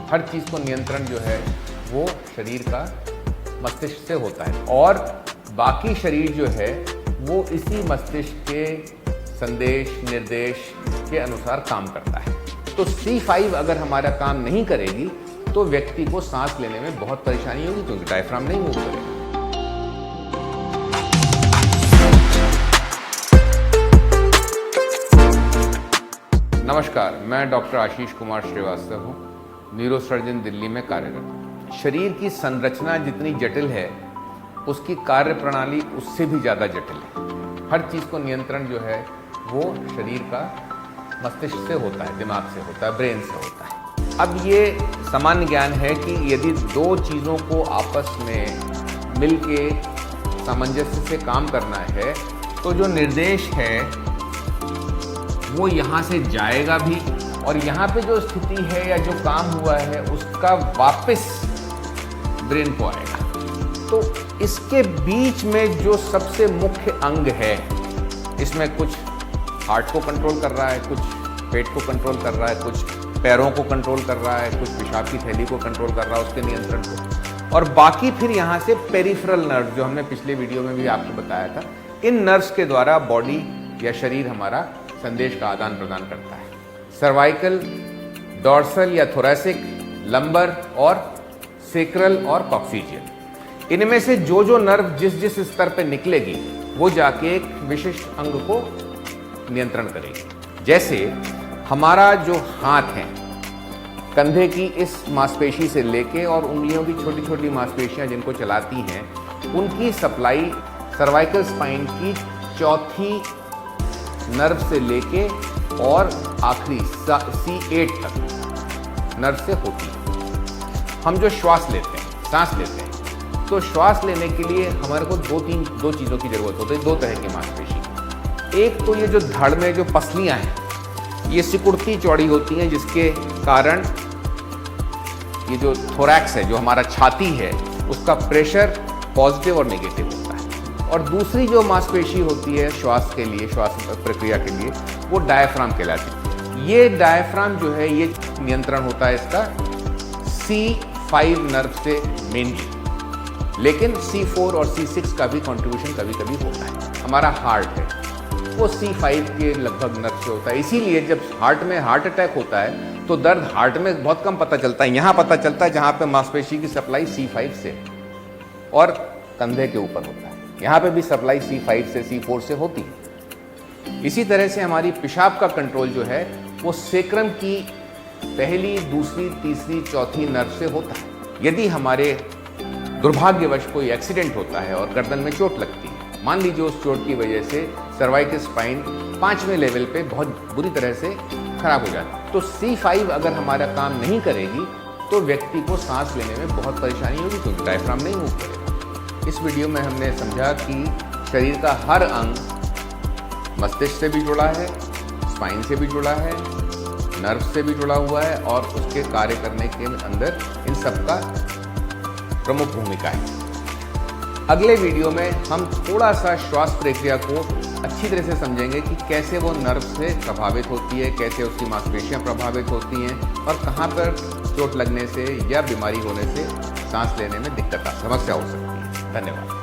हर चीज़ को नियंत्रण जो है वो शरीर का मस्तिष्क से होता है और बाकी शरीर जो है वो इसी मस्तिष्क के संदेश निर्देश के अनुसार काम करता है। तो C5 अगर हमारा काम नहीं करेगी तो व्यक्ति को सांस लेने में बहुत परेशानी होगी क्योंकि डायफ्राम नहीं मूव करेगा। नमस्कार, मैं डॉक्टर आशीष कुमार श्रीवास्तव हूँ, न्यूरोसर्जन दिल्ली में कार्यरत। शरीर की संरचना जितनी जटिल है उसकी कार्य प्रणाली उससे भी ज़्यादा जटिल है। हर चीज़ को नियंत्रण जो है वो शरीर का मस्तिष्क से होता है, दिमाग से होता है, ब्रेन से होता है। अब ये सामान्य ज्ञान है कि यदि दो चीज़ों को आपस में मिल के सामंजस्य से काम करना है तो जो निर्देश है वो यहाँ से जाएगा भी और यहाँ पे जो स्थिति है या जो काम हुआ है उसका वापस ब्रेन को आएगा। तो इसके बीच में जो सबसे मुख्य अंग है, इसमें कुछ हार्ट को कंट्रोल कर रहा है, कुछ पेट को कंट्रोल कर रहा है, कुछ पैरों को कंट्रोल कर रहा है, कुछ पेशाब की थैली को कंट्रोल कर रहा है, उसके नियंत्रण को, और बाकी फिर यहाँ से पेरिफेरल नर्व जो हमने पिछले वीडियो में भी आपको बताया था, इन नर्व्स के द्वारा बॉडी या शरीर हमारा संदेश का आदान प्रदान करता है। सर्वाइकल, डॉर्सल या थोरैसिक, लंबर और सेक्रल और कॉक्सीजियल, इनमें से जो नर्व जिस स्तर पे निकलेगी वो जाके एक विशिष्ट अंग को नियंत्रण करेगी। जैसे हमारा जो हाथ है, कंधे की इस मांसपेशी से लेके और उंगलियों की छोटी छोटी मांसपेशियां जिनको चलाती हैं, उनकी सप्लाई सर्वाइकल स्पाइन की चौथी नर्व से लेके और आखिरी C8 तक नर्व से होती है। हम जो श्वास लेते हैं, सांस लेते हैं, तो श्वास लेने के लिए हमारे को दो चीज़ों की ज़रूरत होती है, दो तरह की मांसपेशी। एक तो ये जो धड़ में जो पसलियां हैं ये सिकुड़ती चौड़ी होती हैं, जिसके कारण ये जो थोरैक्स है, जो हमारा छाती है, उसका प्रेशर पॉजिटिव और नेगेटिव होता है। और दूसरी जो मांसपेशी होती है श्वास के लिए, श्वास प्रक्रिया के लिए, वो डायफ्राम कहलाती है। ये डायफ्राम जो है ये नियंत्रण होता है इसका C5 नर्व से मेनली, लेकिन C4 और C6 का भी कंट्रीब्यूशन कभी कभी होता है। हमारा हार्ट है वो C5 के लगभग नर्व से होता है, इसीलिए जब हार्ट में हार्ट अटैक होता है तो दर्द हार्ट में बहुत कम पता चलता है, यहाँ पता चलता है जहाँ पे मांसपेशी की सप्लाई C5 से और कंधे के ऊपर होता है, यहाँ पे भी सप्लाई C5 से C4 से होती है। इसी तरह से हमारी पेशाब का कंट्रोल जो है वो सेक्रम की पहली, दूसरी, तीसरी, चौथी नर्व से होता है। यदि हमारे दुर्भाग्यवश कोई एक्सीडेंट होता है और गर्दन में चोट लगती है, मान लीजिए उस चोट की वजह से सर्वाइकल स्पाइन 5वें लेवल पे बहुत बुरी तरह से खराब हो जाती है, तो C5 अगर हमारा काम नहीं करेगी तो व्यक्ति को सांस लेने में बहुत परेशानी होगी क्योंकि डायफ्राम नहीं मूव करेगा। इस वीडियो में हमने समझा कि शरीर का हर अंग मस्तिष्क से भी जुड़ा है, स्पाइन से भी जुड़ा है, नर्व से भी जुड़ा हुआ है और उसके कार्य करने के अंदर इन सब का प्रमुख भूमिका है। अगले वीडियो में हम थोड़ा सा श्वास प्रक्रिया को अच्छी तरह से समझेंगे कि कैसे वो नर्व से प्रभावित होती है, कैसे उसकी मांसपेशियां प्रभावित होती हैं और कहाँ पर चोट लगने से या बीमारी होने से सांस लेने में दिक्कत समस्या हो सकती है। धन्यवाद।